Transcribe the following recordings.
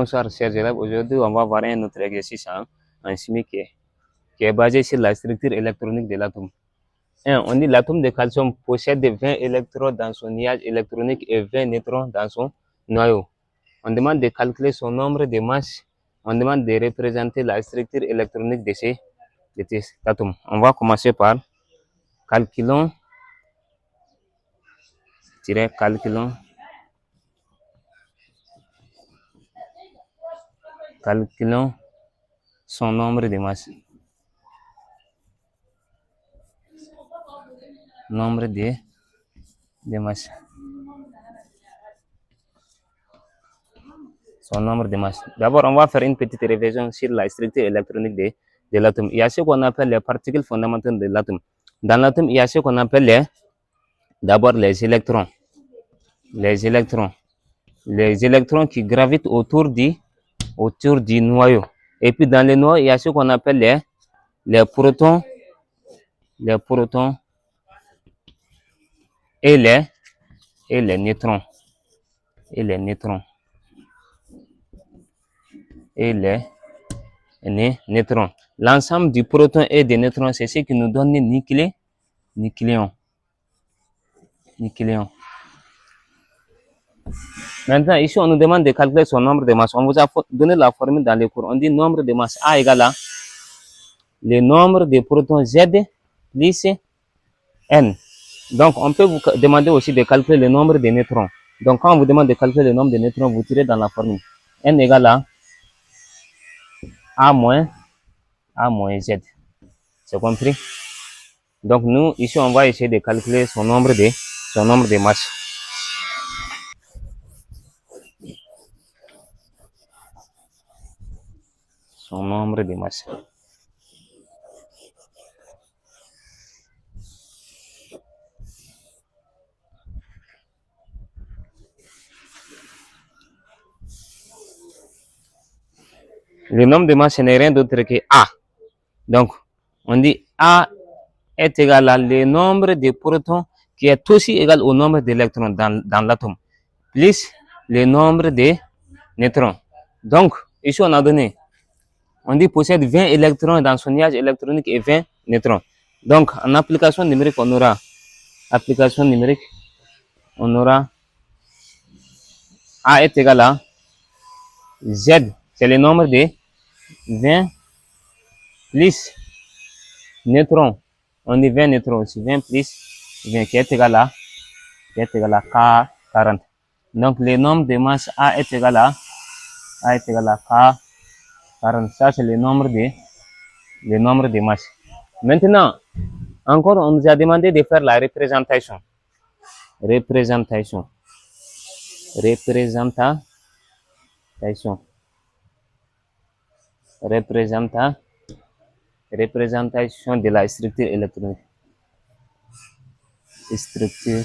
Bonsoir chers élèves, aujourd'hui on va voir un autre exercice en chimie qui est basé sur la structure électronique de l'atome. On dit l'atome de calcium possède 20 électrons dans son nuage électronique et 20 neutrons dans son noyau. On demande de calculer son nombre de masses, on demande de représenter la structure électronique de ces atomes. On va commencer par calculons son nombre de masses. Nombre de masses. Son nombre de masses. D'abord, on va faire une petite révision sur la structure électronique de l'atome. Il y a ce qu'on appelle les particules fondamentales de l'atome. Dans l'atome, il y a ce qu'on appelle d'abord les électrons. Les électrons qui gravitent autour du noyau. Et puis dans le noyau, il y a ce qu'on appelle les protons. Les protons et les neutrons. L'ensemble du proton et des neutrons, c'est ce qui nous donne nucléon. Maintenant, ici, on nous demande de calculer son nombre de masses. On vous a donné la formule dans les cours. On dit nombre de masses A égale à le nombre de protons Z plus N. Donc, on peut vous demander aussi de calculer le nombre de neutrons. Donc, quand on vous demande de calculer le nombre de neutrons, vous tirez dans la formule. N égale à A moins Z. C'est compris? Donc, nous, ici, on va essayer de calculer son nombre de masses. Son nombre de masses. Le nombre de masses, ce n'est rien d'autre que A. Donc, on dit A est égal à le nombre de protons qui est aussi égal au nombre d'électrons dans l'atome, plus le nombre de neutrons. Donc, ici, on a donné, on dit possède 20 électrons dans son nuage électronique et 20 neutrons. Donc, en application numérique, on aura A est égal à Z, c'est le nombre de 20 plus neutrons. On dit 20 neutrons aussi, 20 plus 20 qui est égal à K40. Donc, le nombre de masses A est égal à K40. Ça, c'est le nombre de masses. Maintenant, encore, on nous a demandé de faire la représentation. Représentation de la structure électronique. Structure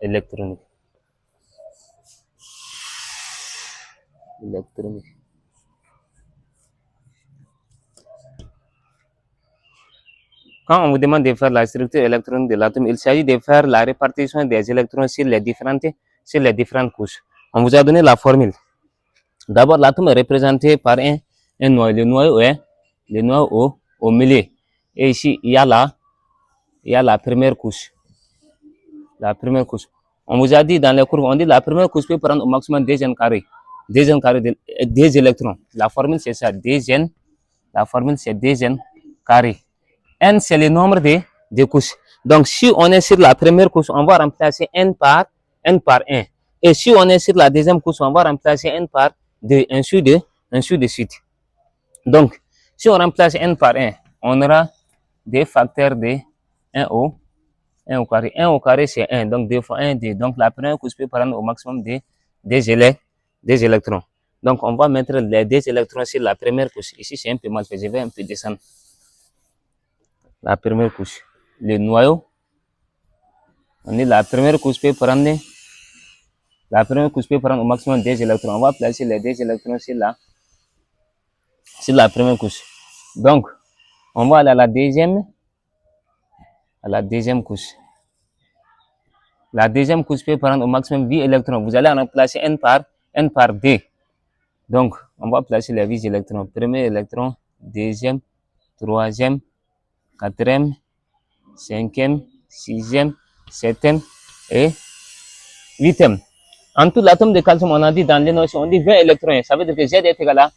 électronique. Quand on vous demande de faire la structure électronique de l'atome, il s'agit de faire la répartition des électrons sur les différentes couches. On vous a donné la formule. D'abord, l'atome est représenté par un noyau. Le noyau est au milieu. Et ici, il y a la première couche. On vous a dit dans les cours, on dit la première couche peut prendre au maximum 2 n carrés. 2 électrons. La formule, c'est ça. 2 n carré. N, c'est le nombre de couches. Donc, si on est sur la première couche, on va remplacer n par 1. Et si on est sur la deuxième couche, on va remplacer n par 2, ainsi de suite. Donc, si on remplace n par 1, on aura des facteurs de 1 au carré. 1 au carré, c'est 1. Donc, 2 fois 1, 2. Donc, la première couche peut prendre au maximum des électrons. Donc, on va mettre les 2 électrons sur la première couche. Ici, c'est un peu mal fait. Je vais un peu descendre. La première couche. Le noyau. On dit la première couche peut prendre au maximum 2 électrons. On va placer les 2 électrons sur la première couche. Donc, on va aller à la deuxième couche. La deuxième couche peut prendre au maximum 8 électrons. Vous allez en placer N par D. Donc, on va placer les 8 électrons. Premier électron, deuxième, troisième, quatrième, cinquième, sixième, septième et huitième. En tout, l'atome de calcium, on a dit dans l'énonciation, on dit 20 électrons. Ça veut dire que Z est égal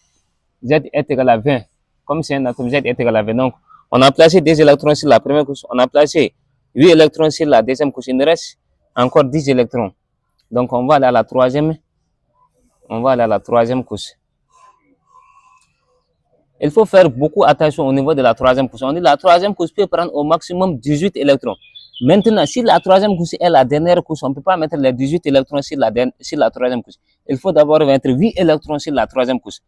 à 20. Comme c'est un atome, Z est égal à 20. Donc, on a placé 2 électrons sur la première couche. On a placé 8 électrons sur la deuxième couche. Il nous reste encore 10 électrons. Donc, on va aller à la troisième. On va aller à la troisième couche. Il faut faire beaucoup attention au niveau de la troisième couche. On dit la troisième couche peut prendre au maximum 18 électrons. Maintenant, si la troisième couche est la dernière couche, on ne peut pas mettre les 18 électrons sur la troisième couche. Il faut d'abord mettre 8 électrons sur la troisième couche.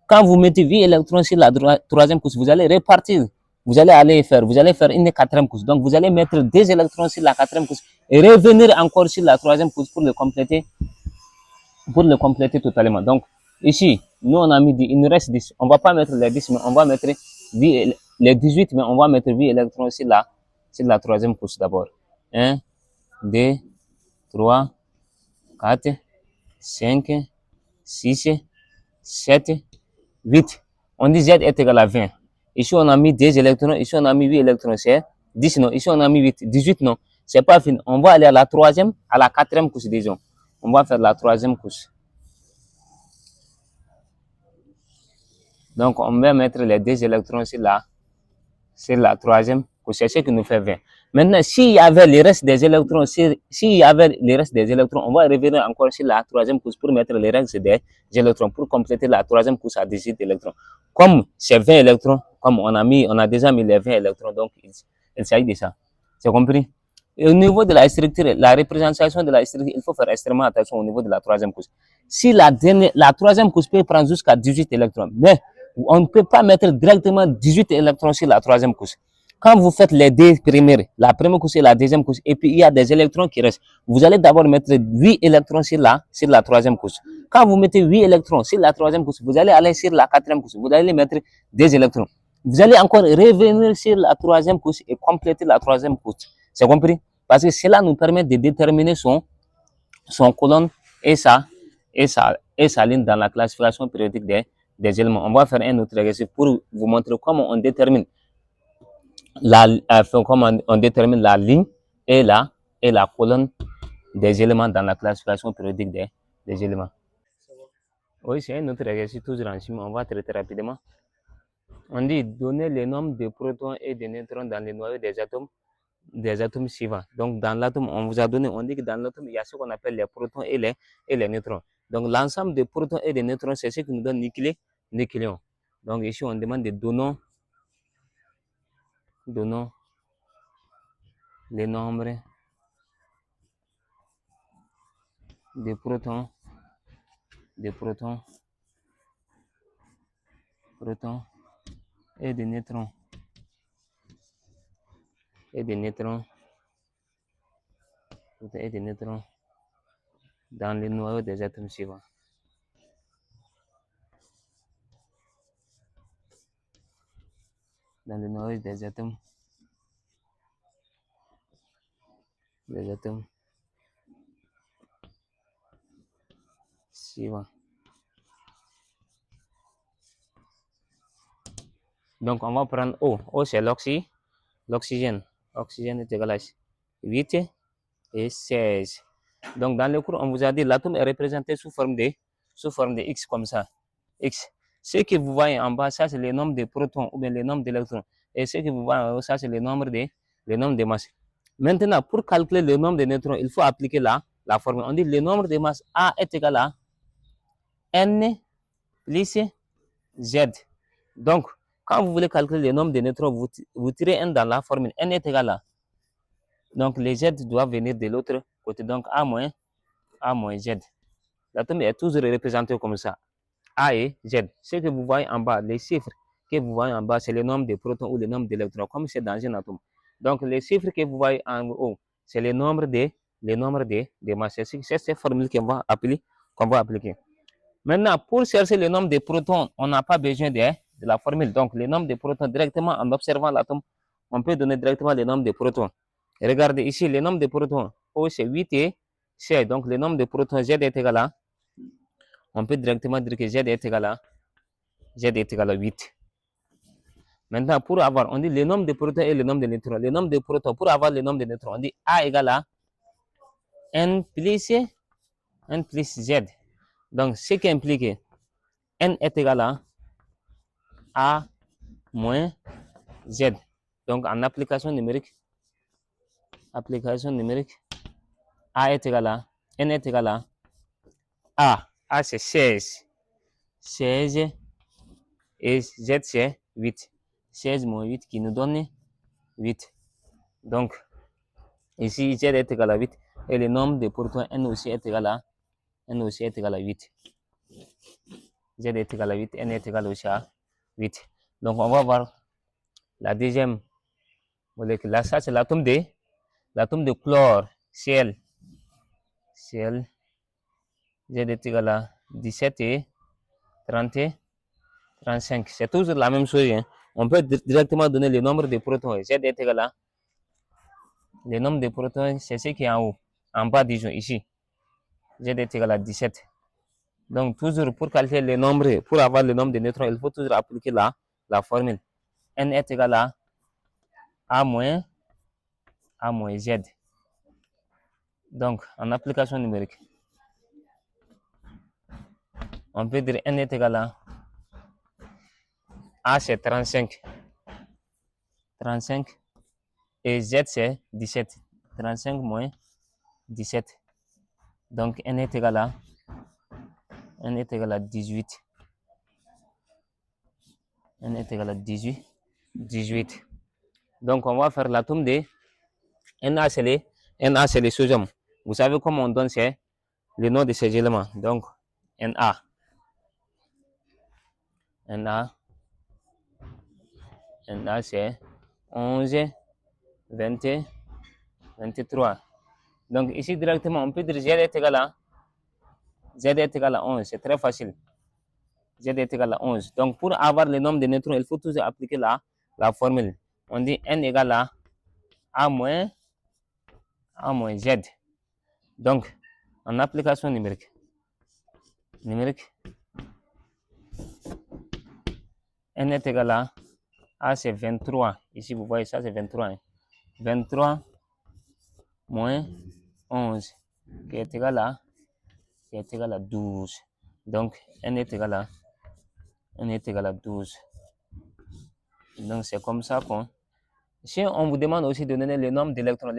Quand vous mettez 8 électrons sur la troisième couche, vous allez répartir. Vous allez faire une quatrième couche. Donc, vous allez mettre 2 électrons sur la quatrième couche et revenir encore sur la troisième couche pour le compléter totalement. Donc, ici, nous, on a mis 10, il nous reste 10. On ne va pas mettre les 10, mais on va mettre les 18, mais on va mettre 8 électrons sur la troisième couche d'abord. 1, 2, 3, 4, 5, 6, 7, 8. On dit Z est égal à 20. Ici, on a mis 2 électrons. Ici, on a mis 8 électrons. C'est 10, non. Ici, on a mis 8. 18, non. C'est pas fini. On va aller à la troisième, à la quatrième couche, disons. On va faire la troisième couche. Donc, on va mettre les 2 électrons sur la troisième couche. C'est ce qui nous fait 20. Maintenant, s'il y avait le reste des électrons, on va revenir encore sur la troisième couche pour mettre le reste des électrons, pour compléter la troisième couche à 18 électrons. Comme c'est 20 électrons, comme on a déjà mis les 20 électrons, donc il s'agit de ça. C'est compris? Et au niveau de la structure, la représentation de la structure, il faut faire extrêmement attention au niveau de la troisième couche. Si la troisième couche peut prendre jusqu'à 18 électrons, mais on ne peut pas mettre directement 18 électrons sur la troisième couche. Quand vous faites les 2 premières, la première couche et la deuxième couche, et puis il y a des électrons qui restent, vous allez d'abord mettre 8 électrons sur la troisième couche. Quand vous mettez 8 électrons sur la troisième couche, vous allez aller sur la quatrième couche, vous allez mettre 2 électrons. Vous allez encore revenir sur la troisième couche et compléter la troisième couche. C'est compris? Parce que cela nous permet de déterminer son colonne et sa ligne dans la classification périodique des éléments. On va faire un autre exercice pour vous montrer comment on détermine la ligne et la colonne des éléments dans la classification périodique des éléments. Oui, c'est un autre exercice toujours en chimie. On va traiter rapidement. On dit donner le nombre de protons et de neutrons dans les noyaux des atomes suivants. Donc, dans l'atome, on vous a donné, on dit que dans l'atome, il y a ce qu'on appelle les protons et les neutrons. Donc, l'ensemble des protons et des neutrons, c'est ce qui nous donne nucléon. Donc, ici, on demande de donnons les nombres de protons et de neutrons. Dans les noyaux des atomes suivants. Dans les noyaux des atomes suivants. Donc, on va prendre O. O, c'est l'oxygène. Oxygène est égal à 8 et 16. Donc, dans le cours, on vous a dit l'atome est représenté sous forme de X comme ça. X. Ce que vous voyez en bas, ça c'est le nombre de protons ou bien le nombre d'électrons. Et ce que vous voyez en haut, ça c'est le nombre de masses. Maintenant, pour calculer le nombre de neutrons, il faut appliquer la formule. On dit le nombre de masses A est égal à N plus Z. Donc, quand vous voulez calculer le nombre de neutrons, vous tirez N dans la formule. N est égal à. Donc, les Z doivent venir de l'autre côté. Donc, A moins Z. L'atome est toujours représenté comme ça. A et Z. Ce que vous voyez en bas, les chiffres que vous voyez en bas, c'est le nombre de protons ou le nombre d'électrons, comme c'est dans un atome. Donc, les chiffres que vous voyez en haut, c'est le nombre de masses. C'est cette formule qu'on va appliquer. Maintenant, pour chercher le nombre de protons, on n'a pas besoin de la formule. Donc, le nombre de protons, directement en observant l'atome, on peut donner directement le nombre de protons. Et regardez ici, le nombre de protons. O c'est 8 et C. Donc le nombre de protons Z est égal à, on peut directement dire que Z est égal à, Z est égal à 8. Maintenant, pour avoir, on dit le nombre de protons et le nombre de neutrons. Le nombre de protons, pour avoir le nombre de neutrons, on dit A égale à N plus Z. Donc, ce qui implique N est égal à A moins Z. Donc, en application numérique, A est égal à, N est égal à A. A c'est 16. 16 et Z c'est 8. 16 moins 8 qui nous donne 8. Donc, ici, Z est égal à 8. Et le nombre de protons N aussi est égal à, 8. Z est égal à 8, N est égal aussi à 8. Donc, on va voir la deuxième molécule. Là, ça, c'est l'atome de chlore, Cl. Z est égal à 17 et 30 et 35. C'est toujours la même chose. Hein. On peut directement donner le nombre de protons. Z est égal à, le nombre de protons, c'est ce qui est en haut. En bas, disons, ici. Z est égal à 17. Donc, toujours pour calculer le nombre, pour avoir le nombre de neutrons, il faut toujours appliquer la formule. N est égal à A moins Z. Donc, en application numérique, on peut dire N est égal à A c'est 35. 35 et Z c'est 17. 35 moins 17. Donc, N est égal à 18. N est égal à 18. Donc, on va faire l'atome de Na, c'est les sodium. Vous savez comment on donne le nom de ces éléments. Donc, Na, c'est 11, 20, 23. Donc, ici, directement, on peut dire Z est égal à 11. C'est très facile. Z est égal à 11. Donc, pour avoir le nombre de neutrons, il faut toujours appliquer la formule. On dit N égale à A moins Z. Donc, en application numérique, N est égal à A c'est 23. Ici, vous voyez ça, c'est 23. Hein. 23 moins 11, qui est égal à 12. Donc, N est égal à 12. Donc, c'est comme ça qu'on... Si on vous demande aussi de donner le nombre d'électrons,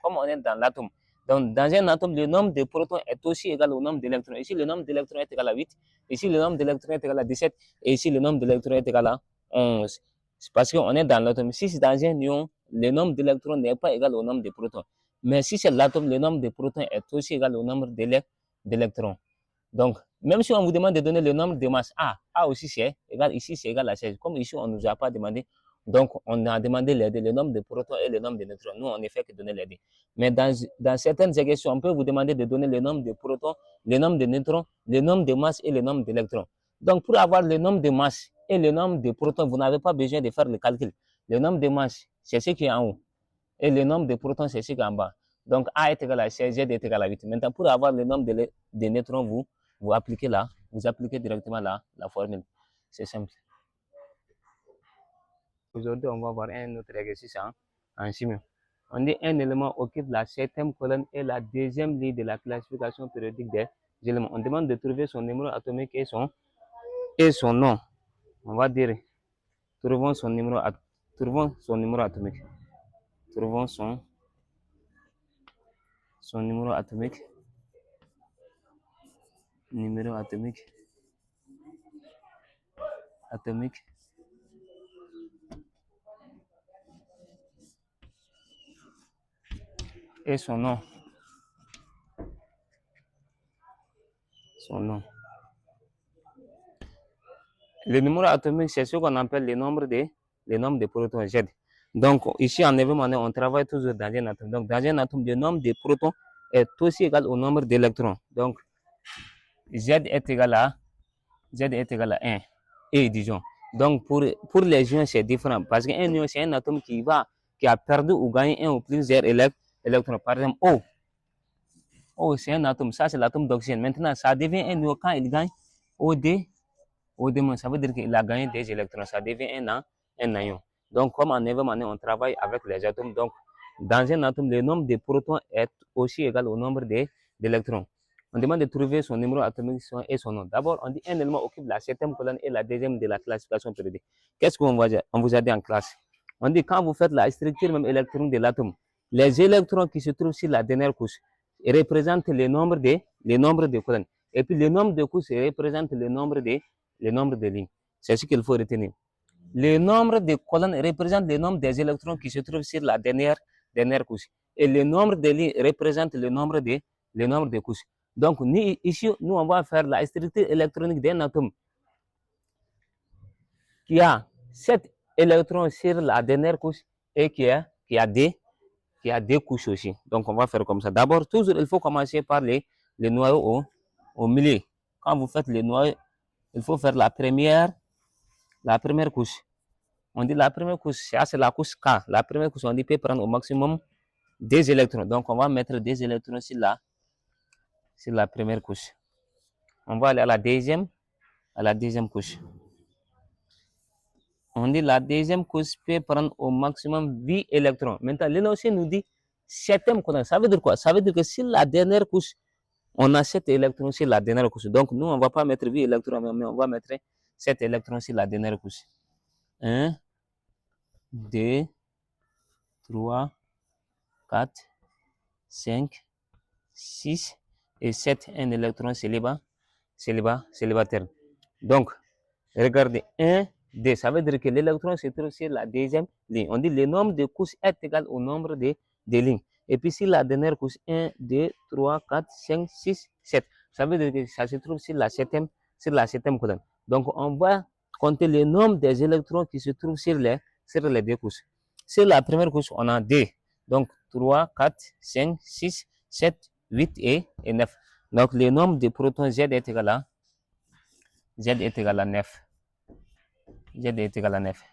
comme on est dans l'atome. Donc, dans un atome, le nombre de protons est aussi égal au nombre d'électrons. Ici, le nombre d'électrons est égal à 8. Ici, le nombre d'électrons est égal à 17. Et ici, le nombre d'électrons est égal à 11. C'est parce qu'on est dans l'atome. Si c'est dans un ion, le nombre d'électrons n'est pas égal au nombre de protons. Mais si c'est l'atome, le nombre de protons est aussi égal au nombre d'électrons. Donc, même si on vous demande de donner le nombre de masses A aussi c'est égal, ici c'est égal à 16. Comme ici, on ne nous a pas demandé. Donc, on a demandé les deux, le nombre de protons et le nombre de neutrons. Nous, on ne fait que donner les deux. Mais dans certaines questions, on peut vous demander de donner le nombre de protons, le nombre de neutrons, le nombre de masses et le nombre d'électrons. Donc, pour avoir le nombre de masses et le nombre de protons, vous n'avez pas besoin de faire le calcul. Le nombre de masses, c'est ce qui est en haut. Et le nombre de protons, c'est ce qui est en bas. Donc, A est égal à 16, Z est égal à 8. Maintenant, pour avoir le nombre de neutrons, vous appliquez directement la formule. C'est simple. Aujourd'hui, on va voir un autre exercice en chimie. On dit un élément occupe la 7e colonne et la 2e ligne de la classification périodique des éléments. On demande de trouver son numéro atomique et son nom. On va dire, trouvons son numéro atomique. Trouvons son numéro atomique. Et son nom. Le numéro atomique, c'est ce qu'on appelle le nombre de protons Z. Donc, ici, en événement, on travaille toujours dans un atome. Donc, dans un atome, le nombre de protons est aussi égal au nombre d'électrons. Donc, Z est égal à 1. Et disons. Donc, pour les ions, c'est différent. Parce qu'un ion, c'est un atome qui a perdu ou gagné un ou plusieurs électrons. Par exemple, O. O, c'est un atome. Ça, c'est l'atome d'oxygène. Maintenant, ça devient un ion quand il gagne OD. OD, ça veut dire qu'il a gagné des électrons. Ça devient un ion. Donc, comme en neuvième année, on travaille avec les atomes. Donc, dans un atome, le nombre de protons est aussi égal au nombre d'électrons. On demande de trouver son numéro atomique et son nom. D'abord, on dit un élément occupe la septième colonne et la deuxième de la classification périodique. Qu'est-ce qu'on vous a dit en classe? On dit quand vous faites la structure même électronique de l'atome, les électrons qui se trouvent sur la dernière couche représentent le nombre de colonnes. Et puis le nombre de couches représente le nombre de lignes. C'est ce qu'il faut retenir. Le nombre de colonnes représente le nombre des électrons qui se trouvent sur la dernière couche. Et le nombre de lignes représente le nombre de couches. Donc, ici, nous, on va faire la structure électronique d'un atome qui a 7 électrons sur la dernière couche et qui a des couches aussi. Donc, on va faire comme ça. D'abord, toujours, il faut commencer par les noyaux au milieu. Quand vous faites les noyaux, il faut faire la première couche. On dit la première couche, c'est la couche K. La première couche, on dit peut prendre au maximum des électrons. Donc, on va mettre des électrons sur la première couche. On va aller à la deuxième couche. On dit la deuxième couche peut prendre au maximum 8 électrons. Maintenant, l'énoncé nous dit septième colonne. Ça veut dire quoi? Ça veut dire que sur la dernière couche, on a 7 électrons sur la dernière couche. Donc, nous, on ne va pas mettre 8 électrons, mais on va mettre 7 électrons sur la dernière couche. 1, 2, 3, 4, 5, 6 et 7. Un électron célibataire. Donc, regardez, 1, 2, ça veut dire que l'électron se trouve sur la deuxième ligne. On dit le nombre de couches est égal au nombre de lignes. Et puis, si la dernière couche, 1, 2, 3, 4, 5, 6, 7. Ça veut dire que ça se trouve sur la septième colonne. Donc, on va compter le nombre des électrons qui se trouvent sur les deux couches. Sur la première couche, on a 2. Donc, 3, 4, 5, 6, 7, 8 et 9. Donc, le nombre de protons Z est égal à 9. Z est égal à 9.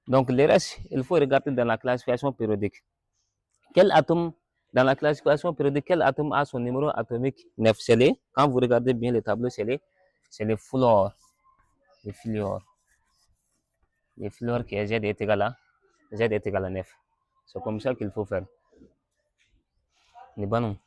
Donc, le reste, il faut regarder dans la classification périodique. Quel atome, dans la classification périodique, quel atome a son numéro atomique 9? Quand vous regardez bien le tableau, c'est le fluor. Le fluor qui est Z est égal à 9. C'est comme ça qu'il faut faire. Les ballons.